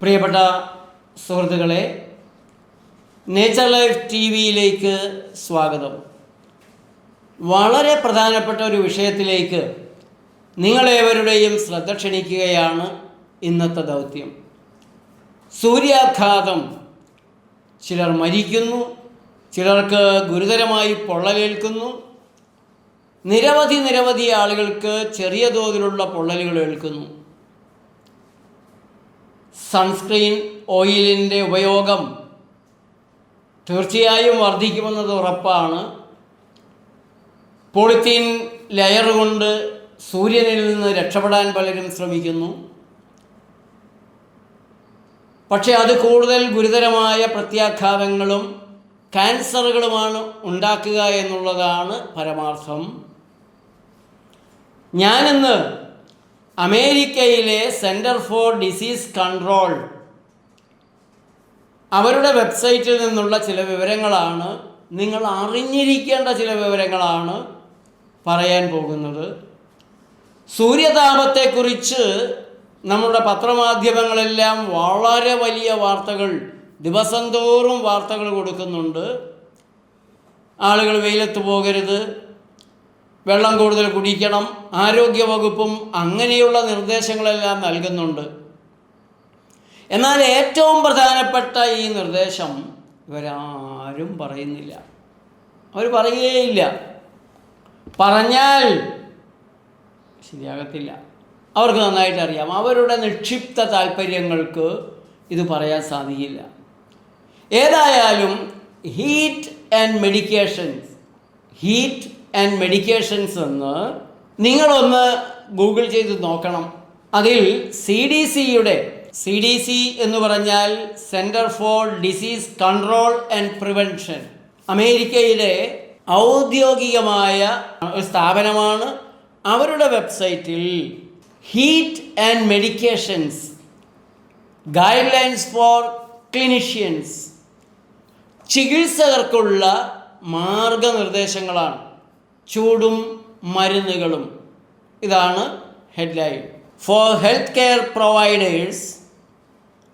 പ്രിയപ്പെട്ട സുഹൃത്തുക്കളെ, nature life T വിയിലേക്ക് സ്വാഗതം. വളരെ പ്രധാനപ്പെട്ട ഒരു വിഷയത്തിലേക്ക് നിങ്ങളേവരുടെയും ശ്രദ്ധ ക്ഷണിക്കുകയാണ് ഇന്നത്തെ ദൗത്യം. സൂര്യാഘാതം. ചിലർ മരിക്കുന്നു, ചിലർക്ക് ഗുരുതരമായി പൊള്ളലേൽക്കുന്നു. നിരവധി ആളുകൾക്ക് ചെറിയ തോതിലുള്ള പൊള്ളലുകൾ ഏൽക്കുന്നു. സൺസ്ക്രീൻ ഓയിലിൻ്റെ ഉപയോഗം തീർച്ചയായും വർദ്ധിക്കുമെന്നത് ഉറപ്പാണ്. പോളിത്തീൻ ലെയർ കൊണ്ട് സൂര്യനിൽ നിന്ന് രക്ഷപ്പെടാൻ പലരും ശ്രമിക്കുന്നു. പക്ഷേ അത് കൂടുതൽ ഗുരുതരമായ പ്രത്യാഘാതങ്ങളും ക്യാൻസറുകളുമാണ് ഉണ്ടാക്കുക എന്നുള്ളതാണ് പരമാർത്ഥം. ഞാനിന്ന് അമേരിക്കയിലെ സെൻറ്റർ ഫോർ ഡിസീസ് കൺട്രോൾ അവരുടെ വെബ്സൈറ്റിൽ നിന്നുള്ള ചില വിവരങ്ങളാണ്, നിങ്ങൾ അറിഞ്ഞിരിക്കേണ്ട ചില വിവരങ്ങളാണ് പറയാൻ പോകുന്നത്. സൂര്യതാപത്തെക്കുറിച്ച് നമ്മുടെ പത്രമാധ്യമങ്ങളെല്ലാം വളരെ വലിയ വാർത്തകൾ, ദിവസം തോറും വാർത്തകൾ കൊടുക്കുന്നുണ്ട്. ആളുകൾ വെയിലത്ത് പോകരുത്, വെള്ളം കൂടുതൽ കുടിക്കണം, ആരോഗ്യവകുപ്പും അങ്ങനെയുള്ള നിർദ്ദേശങ്ങളെല്ലാം നൽകുന്നുണ്ട്. എന്നാൽ ഏറ്റവും പ്രധാനപ്പെട്ട ഈ നിർദ്ദേശം ഇവരാരും പറയുന്നില്ല. അവർ പറയുകയില്ല. പറഞ്ഞാൽ ശരിയാകത്തില്ല. അവർക്ക് നന്നായിട്ട് അറിയാം. അവരുടെ നിക്ഷിപ്ത താല്പര്യങ്ങൾക്ക് ഇത് പറയാൻ സാധിക്കില്ല. ഏതായാലും ഹീറ്റ് ആൻഡ് മെഡിക്കേഷൻസ് എന്ന് നിങ്ങളൊന്ന് ഗൂഗിൾ ചെയ്ത് നോക്കണം. അതിൽ CDC എന്ന് പറഞ്ഞാൽ centre for disease control and prevention, അമേരിക്കയിലെ ഔദ്യോഗികമായ ഒരു സ്ഥാപനമാണ്. അവരുടെ വെബ്സൈറ്റിൽ heat and medications guidelines for clinicians, ചികിത്സകർക്കുള്ള മാർഗനിർദ്ദേശങ്ങളാണ്. ചൂടും മരുന്നുകളും, ഇതാണ് headline. For health care providers,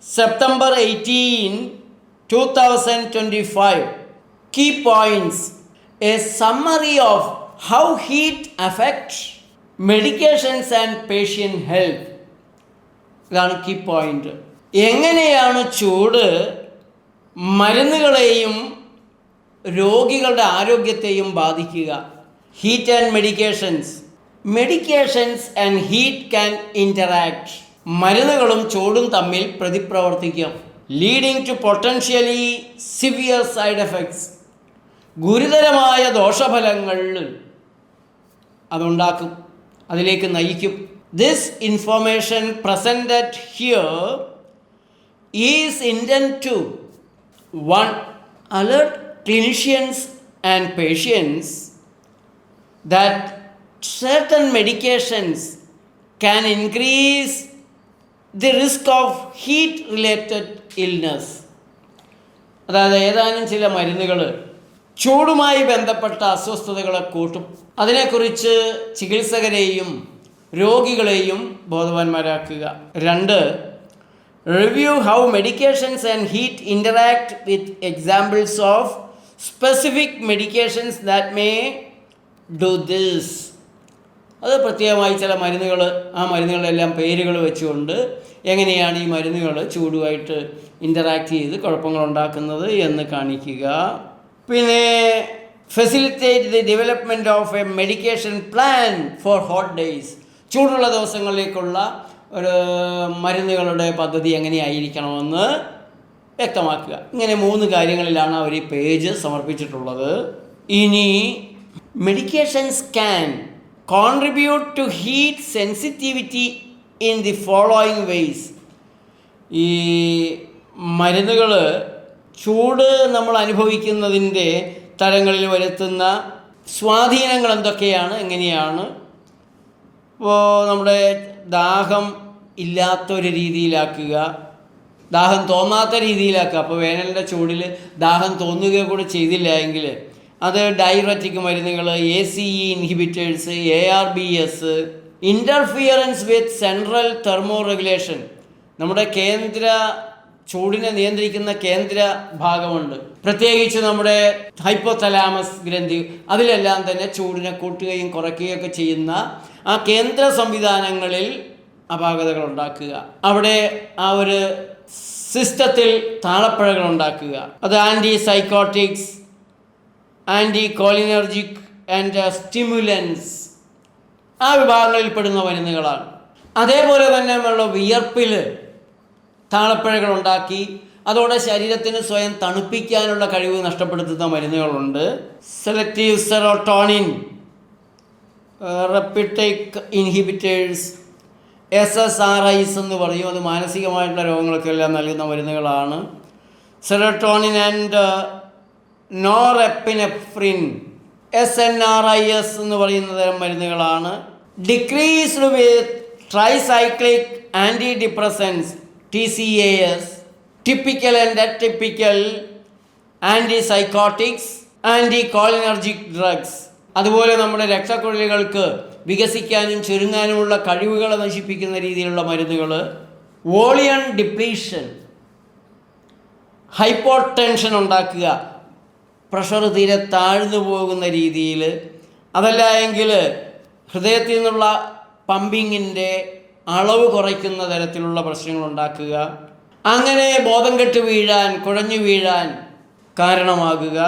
September 18, 2025. Key points: a summary of how heat affects medications and patient health. ഇതാണ് കീ പോയിന്റ്. എങ്ങനെയാണ് ചൂട് മരുന്നുകളെയും രോഗികളുടെ ആരോഗ്യത്തെയും ബാധിക്കുക? Heat and medications and heat can interact. മരുന്നുകളും ചൂടും തമ്മിൽ പ്രതിപ്രവർത്തിക്കും. Leading to potentially severe side effects. ഗുരുതരമായ ദോഷഫലങ്ങൾ അതുണ്ടാക്കും, അതിലേക്ക് നയിക്കും. This information presented here is intend to 1. alert clinicians and patients that certain medications can increase the risk of heat related illness. അതായത് ഏതാനും ചില മരുന്നുകൾ ചൂടുമായി ബന്ധപ്പെട്ട അസ്വസ്ഥതകളെ കൂട്ടും. അതിനെക്കുറിച്ച് ചികിത്സകരെയും രോഗികളെയും ബോധവാന്മാരാക്കുക. 2. review how medications and heat interact with examples of specific medications that may do this. അത് പ്രത്യേകമായി ചില മരുന്നുകൾ, ആ മരുന്നുകളെല്ലാം പേരുകൾ വെച്ചുകൊണ്ട് എങ്ങനെയാണ് ഈ മരുന്നുകൾ ചൂടുമായിട്ട് ഇൻ്ററാക്ട് ചെയ്ത് കുഴപ്പങ്ങളുണ്ടാക്കുന്നത് എന്ന് കാണിക്കുക. പിന്നെ facilitate the development of A medication plan for hot days. ചൂടുള്ള ദിവസങ്ങളിലേക്കുള്ള ഒരു മരുന്നുകളുടെ പദ്ധതി എങ്ങനെയായിരിക്കണമെന്ന് വ്യക്തമാക്കുക. ഇങ്ങനെ 3 കാര്യങ്ങളിലാണ് അവർ ഈ പേജ് സമർപ്പിച്ചിട്ടുള്ളത്. ഇനി medications can contribute to heat sensitivity in the following ways. ഈ മരുന്നുകൾ ചൂട് നമ്മൾ അനുഭവിക്കുന്നതിൻ്റെ തരങ്ങളിൽ വരുത്തുന്ന സ്വാധീനങ്ങൾ എന്തൊക്കെയാണ്, എങ്ങനെയാണ്? ഇപ്പോൾ നമ്മുടെ ദാഹം ഇല്ലാത്തൊരു രീതിയിലാക്കുക, ദാഹം തോന്നാത്ത രീതിയിലാക്കുക. അപ്പോൾ വേനലിൻ്റെ ചൂടിൽ ദാഹം തോന്നുക കൂടെ ചെയ്തില്ല എങ്കിൽ അത് ഡയററ്റിക് മരുന്നുകൾ, ACE ഇൻഹിബിറ്റേഴ്സ്, ARBS, ഇൻ്റർഫിയറൻസ് വിത്ത് സെൻട്രൽ തെർമോ റെഗുലേഷൻ. നമ്മുടെ കേന്ദ്ര ചൂടിനെ നിയന്ത്രിക്കുന്ന കേന്ദ്ര ഭാഗമുണ്ട്, പ്രത്യേകിച്ച് നമ്മുടെ ഹൈപ്പോതലാമസ് ഗ്രന്ഥി. അതിലെല്ലാം തന്നെ ചൂടിനെ കൂട്ടുകയും കുറയ്ക്കുകയും ഒക്കെ ചെയ്യുന്ന ആ കേന്ദ്ര സംവിധാനങ്ങളിൽ അപാകതകൾ ഉണ്ടാക്കുക, അവിടെ ആ ഒരു സിസ്റ്റത്തിൽ താളപ്പിഴകൾ ഉണ്ടാക്കുക. അത് anti psychotics, anti cholinergic and stimulants ആ വിഭാഗങ്ങളിൽ പെടുന്ന മരുന്നുകളാണ്. അതേപോലെ തന്നെ നമ്മളുടെ വിയർപ്പിൽ താളപ്പിഴകൾ ഉണ്ടാക്കി അതോടെ ശരീരത്തിന് സ്വയം തണുപ്പിക്കാനുള്ള കഴിവ് നഷ്ടപ്പെടുത്തുന്ന മരുന്നുകളുണ്ട്. സെലക്റ്റീവ് സെറോട്ടോണിൻ റെപ്പിറ്റേക്ക് ഇൻഹിബിറ്റേഴ്സ്, SSRIs എന്ന് പറയും. അത് മാനസികമായിട്ടുള്ള രോഗങ്ങൾക്കെല്ലാം നൽകുന്ന മരുന്നുകളാണ്. സെറോട്ടോണിൻ ആൻഡ് നോറെപ്പിനെഫ്രിൻ, SNRIs എന്ന് പറയുന്ന തരം മരുന്നുകളാണ്. Decreased with tricyclic anti depressants TCAS, typical and atypical anti psychotics, anti cholinergic drugs. അതുപോലെ നമ്മുടെ രക്തക്കുഴലുകൾക്ക് വികസിക്കാനും ചുരുങ്ങാനുമുള്ള കഴിവുകളെ നശിപ്പിക്കുന്ന രീതിയിലുള്ള മരുന്നുകൾ. വോളിയം ഡിപ്ലീഷൻ, ഹൈപ്പോടെൻഷൻ ഉണ്ടാക്കുക, പ്രഷർ തീരെ താഴ്ന്നു പോകുന്ന രീതിയിൽ. അതല്ല എങ്കിൽ ഹൃദയത്തിൽ നിന്നുള്ള പമ്പിങ്ങിൻ്റെ അളവ് കുറയ്ക്കുന്ന തരത്തിലുള്ള പ്രശ്നങ്ങൾ ഉണ്ടാക്കുക. അങ്ങനെ ബോധം കെട്ട് വീഴാൻ, കുഴഞ്ഞു വീഴാൻ കാരണമാകുക.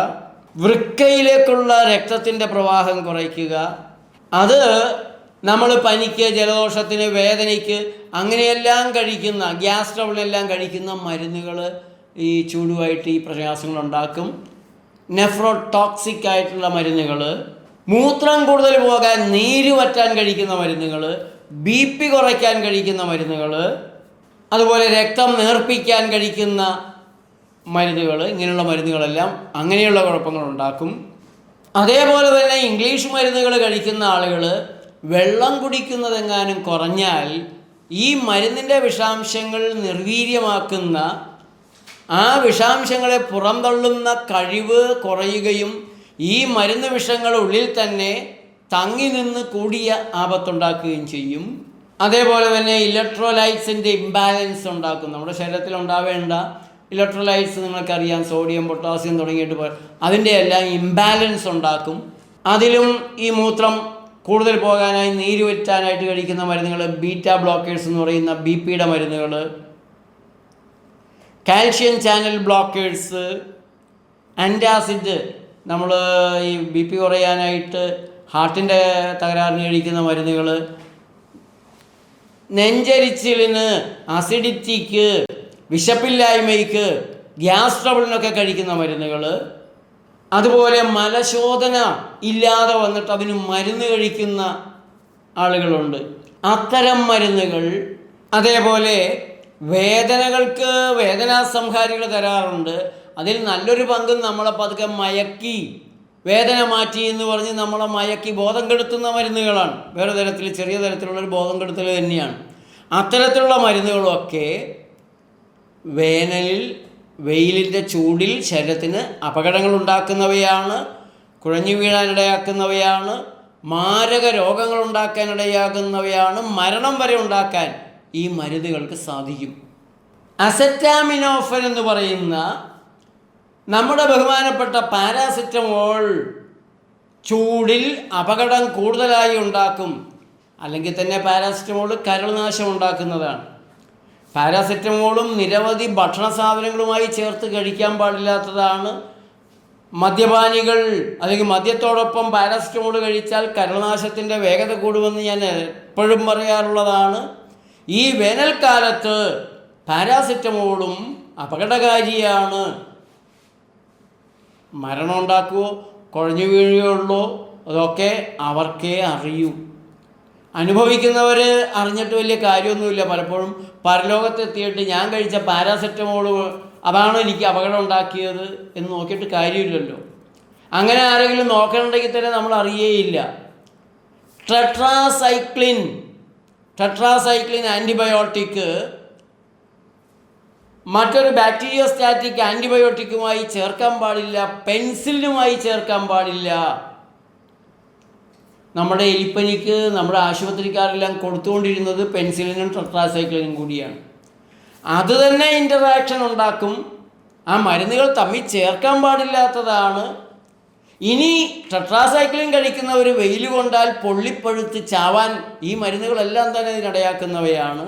വൃക്കയിലേക്കുള്ള രക്തത്തിൻ്റെ പ്രവാഹം കുറയ്ക്കുക. അത് നമ്മൾ പനിക്ക്, ജലദോഷത്തിന്, വേദനയ്ക്ക് അങ്ങനെയെല്ലാം കഴിക്കുന്ന, ഗ്യാസ് ട്രബിളെല്ലാം കഴിക്കുന്ന മരുന്നുകൾ ഈ ചൂടുമായിട്ട് ഈ പ്രയാസങ്ങളുണ്ടാക്കും. നെഫ്രോടോക്സിക് ആയിട്ടുള്ള മരുന്നുകൾ, മൂത്രം കൂടുതൽ പോകാൻ, നീര് വറ്റാൻ കഴിക്കുന്ന മരുന്നുകൾ, BP കുറയ്ക്കാൻ കഴിക്കുന്ന മരുന്നുകൾ, അതുപോലെ രക്തം നേർപ്പിക്കാൻ കഴിക്കുന്ന മരുന്നുകൾ, ഇങ്ങനെയുള്ള മരുന്നുകളെല്ലാം അങ്ങനെയുള്ള കുഴപ്പങ്ങളുണ്ടാക്കും. അതേപോലെ തന്നെ ഇംഗ്ലീഷ് മരുന്നുകൾ കഴിക്കുന്ന ആളുകൾ വെള്ളം കുടിക്കുന്നതെങ്ങാനും കുറഞ്ഞാൽ ഈ മരുന്നിൻ്റെ വിഷാംശങ്ങൾ നിർവീര്യമാക്കുന്ന, ആ വിഷാംശങ്ങളെ പുറന്തള്ളുന്ന കഴിവ് കുറയുകയും ഈ മരുന്ന് വിഷങ്ങൾ ഉള്ളിൽ തന്നെ തങ്ങി നിന്ന് കൂടിയ ആപത്തുണ്ടാക്കുകയും ചെയ്യും. അതേപോലെ തന്നെ ഇലക്ട്രോലൈറ്റ്സിൻ്റെ ഇംബാലൻസ് ഉണ്ടാക്കും. നമ്മുടെ ശരീരത്തിൽ ഉണ്ടാവേണ്ട ഇലക്ട്രോലൈറ്റ്സ് നിങ്ങൾക്കറിയാം, സോഡിയം, പൊട്ടാസ്യം തുടങ്ങിയിട്ട് അതിൻ്റെ എല്ലാം ഇംബാലൻസ് ഉണ്ടാക്കും. അതിലും ഈ മൂത്രം കൂടുതൽ പോകാനായി, നീര് വറ്റാനായിട്ട് കഴിക്കുന്ന മരുന്നുകൾ, ബീറ്റാ ബ്ലോക്കേഴ്സ് എന്ന് പറയുന്ന BP-യുടെ മരുന്നുകൾ, കാൽഷ്യം ചാനൽ ബ്ലോക്കേഴ്സ്, ആൻറ്റാസിഡ്, നമ്മൾ ഈ BP കുറയാനായിട്ട് ഹാർട്ടിൻ്റെ തകരാറിന് കഴിക്കുന്ന മരുന്നുകൾ, നെഞ്ചരിച്ചിലിന്, അസിഡിറ്റിക്ക്, വിശപ്പില്ലായ്മയ്ക്ക്, ഗ്യാസ് ട്രബിളിനൊക്കെ കഴിക്കുന്ന മരുന്നുകൾ. അതുപോലെ മലശോധന ഇല്ലാതെ വന്നിട്ട് അതിന് മരുന്ന് കഴിക്കുന്ന ആളുകളുണ്ട്, അത്തരം മരുന്നുകൾ. അതേപോലെ വേദനകൾക്ക് വേദനാസംഹാരികൾ തരാറുണ്ട്. അതിൽ നല്ലൊരു പങ്കും നമ്മളെ പതുക്കെ മയക്കി, വേദന മാറ്റി എന്ന് പറഞ്ഞ് നമ്മളെ മയക്കി ബോധം കെടുത്തുന്ന മരുന്നുകളാണ്. വേറെ തരത്തിൽ, ചെറിയ തരത്തിലുള്ളൊരു ബോധം കെടുത്തൽ തന്നെയാണ്. അത്തരത്തിലുള്ള മരുന്നുകളൊക്കെ വേനലിൽ, വെയിലിൻ്റെ ചൂടിൽ ശരീരത്തിന് അപകടങ്ങൾ ഉണ്ടാക്കുന്നവയാണ്, കുഴഞ്ഞു വീഴാനിടയാക്കുന്നവയാണ്, മാരക രോഗങ്ങൾ ഉണ്ടാക്കാനിടയാക്കുന്നവയാണ്, മരണം വരെ ഉണ്ടാക്കാൻ ഈ മരുന്നുകൾക്ക് സാധിക്കും. അസറ്റാമിനോഫൻ എന്ന് പറയുന്ന നമ്മുടെ ബഹുമാനപ്പെട്ട പാരാസിറ്റമോൾ ചൂടിൽ അപകടം കൂടുതലായി ഉണ്ടാക്കും. അല്ലെങ്കിൽ തന്നെ പാരാസിറ്റമോൾ കരൾനാശം ഉണ്ടാക്കുന്നതാണ്. പാരാസിറ്റമോളും നിരവധി ഭക്ഷണ സാധനങ്ങളുമായി ചേർത്ത് കഴിക്കാൻ പാടില്ലാത്തതാണ്. മദ്യപാനികൾ അല്ലെങ്കിൽ മദ്യത്തോടൊപ്പം പാരാസിറ്റമോൾ കഴിച്ചാൽ കരൾനാശത്തിൻ്റെ വേഗത കൂടുമെന്ന് ഞാൻ എപ്പോഴും പറയാറുള്ളതാണ്. ഈ വേനൽക്കാലത്ത് പാരാസിറ്റമോളും അപകടകാരിയാണ്. മരണം ഉണ്ടാക്കുമോ, കുഴഞ്ഞു വീഴുകയുള്ളൂ, അതൊക്കെ അവർക്കേ അറിയൂ. അനുഭവിക്കുന്നവർ അറിഞ്ഞിട്ട് വലിയ കാര്യമൊന്നുമില്ല. പലപ്പോഴും പരലോകത്തെത്തിയിട്ട് ഞാൻ കഴിച്ച പാരാസെറ്റമോൾ അതാണ് എനിക്ക് അപകടം ഉണ്ടാക്കിയത് എന്ന് നോക്കിയിട്ട് കാര്യമില്ലല്ലോ. അങ്ങനെ ആരെങ്കിലും നോക്കണമെങ്കിൽ തന്നെ നമ്മൾ അറിയേയില്ല. ടെട്രാസൈക്ലിൻ ആൻറ്റിബയോട്ടിക് മറ്റൊരു ബാക്ടീരിയോസ്റ്റാറ്റിക് ആൻറ്റിബയോട്ടിക്കുമായി ചേർക്കാൻ പാടില്ല, പെൻസിലിനുമായി ചേർക്കാൻ പാടില്ല. നമ്മുടെ എലിപ്പനിക്ക് നമ്മുടെ ആശുപത്രിക്കാരെല്ലാം കൊടുത്തുകൊണ്ടിരുന്നത് പെൻസിലിനും ടെട്രാസൈക്ലിനും കൂടിയാണ്. അത് തന്നെ ഇൻ്ററാക്ഷൻ ഉണ്ടാക്കും. ആ മരുന്നുകൾ തമ്മിൽ ചേർക്കാൻ പാടില്ലാത്തതാണ്. ഇനി ടെട്രാസൈക്ലിൻ കഴിക്കുന്നവർ വെയിൽ കൊണ്ടാൽ പൊള്ളിപ്പഴുത്ത് ചാവാൻ ഈ മരുന്നുകളെല്ലാം തന്നെ ഇതിനിടയാക്കുന്നവയാണ്.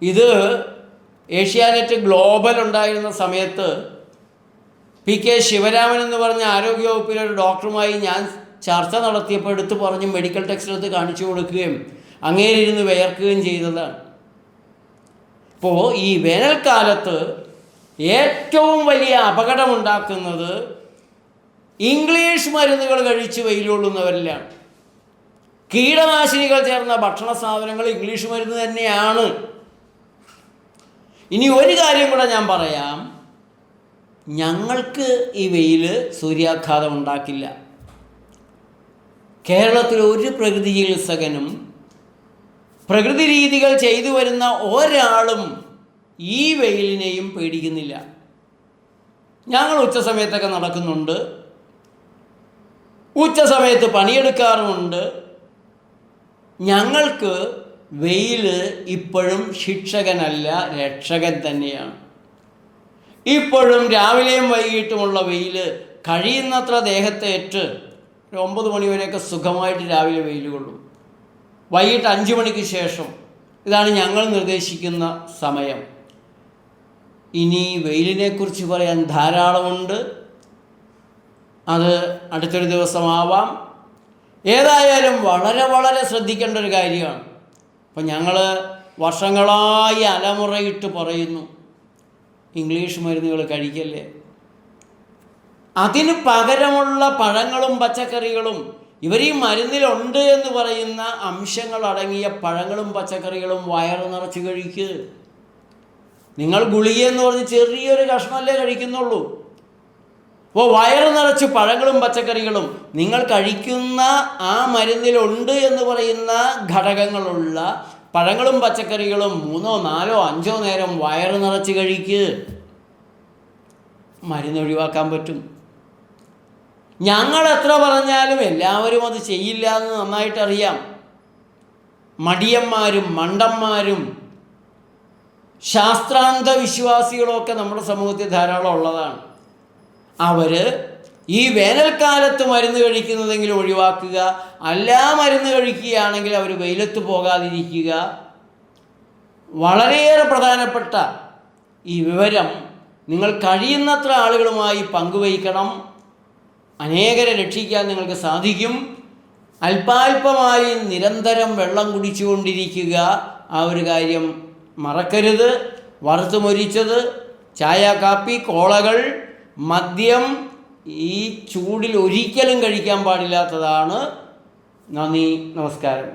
ഇത് ഏഷ്യാനെറ്റ് ഗ്ലോബൽ ഉണ്ടായിരുന്ന സമയത്ത് PK ശിവരാമൻ എന്ന് പറഞ്ഞ ആരോഗ്യവകുപ്പിലെ ഒരു ഡോക്ടറുമായി ഞാൻ ചർച്ച നടത്തിയപ്പോൾ എടുത്തു പറഞ്ഞ് മെഡിക്കൽ ടെക്സ്റ്റ് എടുത്ത് കാണിച്ചു കൊടുക്കുകയും അങ്ങേരിരുന്ന് വിയർക്കുകയും ചെയ്തതാണ്. ഇപ്പോൾ ഈ വേനൽക്കാലത്ത് ഏറ്റവും വലിയ അപകടമുണ്ടാക്കുന്നത് ഇംഗ്ലീഷ് മരുന്നുകൾ കഴിച്ച് വെയിലുകൊള്ളുന്നവരിലാണ്. കീടനാശിനികൾ ചേർന്ന ഭക്ഷണ സാധനങ്ങൾ ഇംഗ്ലീഷ് മരുന്ന് തന്നെയാണ്. ഇനി ഒരു കാര്യം കൂടെ ഞാൻ പറയാം. ഞങ്ങൾക്ക് ഈ വെയിൽ സൂര്യാഘാതം ഉണ്ടാക്കില്ല. കേരളത്തിൽ ഒരു പ്രകൃതി ചികിത്സകനും പ്രകൃതി രീതികൾ ചെയ്തു വരുന്ന ഒരാളും ഈ വെയിലിനെയും പേടിക്കുന്നില്ല. ഞങ്ങൾ ഉച്ച സമയത്തൊക്കെ നടക്കുന്നുണ്ട്, ഉച്ച സമയത്ത് പണിയെടുക്കാറുമുണ്ട്. ഞങ്ങൾക്ക് വെയിൽ ഇപ്പോഴും ശിക്ഷകനല്ല, രക്ഷകൻ തന്നെയാണ്. ഇപ്പോഴും രാവിലെയും വൈകിട്ടുമുള്ള വെയിൽ കഴിയുന്നത്ര ദേഹത്തേറ്റ് 9 മണി വരെയൊക്കെ സുഖമായിട്ട് രാവിലെ വെയിൽ കൊള്ളും. വൈകിട്ട് 5 മണിക്ക് ശേഷം ഇതാണ് ഞങ്ങൾ നിർദ്ദേശിക്കുന്ന സമയം. ഇനി വെയിലിനെക്കുറിച്ച് പറയാൻ ധാരാളമുണ്ട്. അത് അടുത്തൊരു ദിവസമാവാം. ഏതായാലും വളരെ വളരെ ശ്രദ്ധിക്കേണ്ട ഒരു കാര്യമാണ്. അപ്പം ഞങ്ങൾ വർഷങ്ങളായി അലമുറയിട്ട് പറയുന്നു, ഇംഗ്ലീഷ് മരുന്നുകൾ കഴിക്കല്ലേ. അതിന് പകരമുള്ള പഴങ്ങളും പച്ചക്കറികളും, ഇവർ ഈ മരുന്നിലുണ്ട് എന്ന് പറയുന്ന അംശങ്ങൾ അടങ്ങിയ പഴങ്ങളും പച്ചക്കറികളും വയറ് നിറച്ച് കഴിക്കുക. നിങ്ങൾ ഗുളികയെന്ന് പറഞ്ഞ് ചെറിയൊരു കഷ്ണമല്ലേ കഴിക്കുന്നുള്ളൂ. അപ്പോൾ വയറ് നിറച്ച് പഴങ്ങളും പച്ചക്കറികളും നിങ്ങൾ കഴിക്കുന്ന ആ മരുന്നിലുണ്ട് എന്ന് പറയുന്ന ഘടകങ്ങളുള്ള പഴങ്ങളും പച്ചക്കറികളും 3, 4, 5 നേരം വയറ് നിറച്ച് കഴിക്കുക. മരുന്ന് ഒഴിവാക്കാൻ പറ്റും. ഞങ്ങൾ എത്ര പറഞ്ഞാലും എല്ലാവരും അത് ചെയ്യില്ല എന്ന് നന്നായിട്ടറിയാം. മടിയന്മാരും മണ്ടന്മാരും ശാസ്ത്രാന്ത വിശ്വാസികളൊക്കെ നമ്മുടെ സമൂഹത്തിൽ ധാരാളം ഉള്ളതാണ്. അവർ ഈ വേനൽക്കാലത്ത് മരുന്ന് കഴിക്കുന്നതെങ്കിലും ഒഴിവാക്കുക, അല്ല മരുന്ന് കഴിക്കുകയാണെങ്കിൽ അവർ വെയിലത്ത് പോകാതിരിക്കുക. വളരെയേറെ പ്രധാനപ്പെട്ട ഈ വിവരം നിങ്ങൾ കഴിയുന്നത്ര ആളുകളുമായി പങ്കുവയ്ക്കണം. അനേകരെ രക്ഷിക്കാൻ നിങ്ങൾക്ക് സാധിക്കും. അല്പാൽപമായി നിരന്തരം വെള്ളം കുടിച്ചുകൊണ്ടിരിക്കുക. ആ ഒരു കാര്യം മറക്കരുത്. വറുത്ത് മൊരിച്ചത്, ചായ, കാപ്പി, കോളകൾ, മദ്യം ഈ ചൂടിൽ ഒരിക്കലും കഴിക്കാൻ പാടില്ലാത്തതാണ്. നന്ദി, നമസ്കാരം.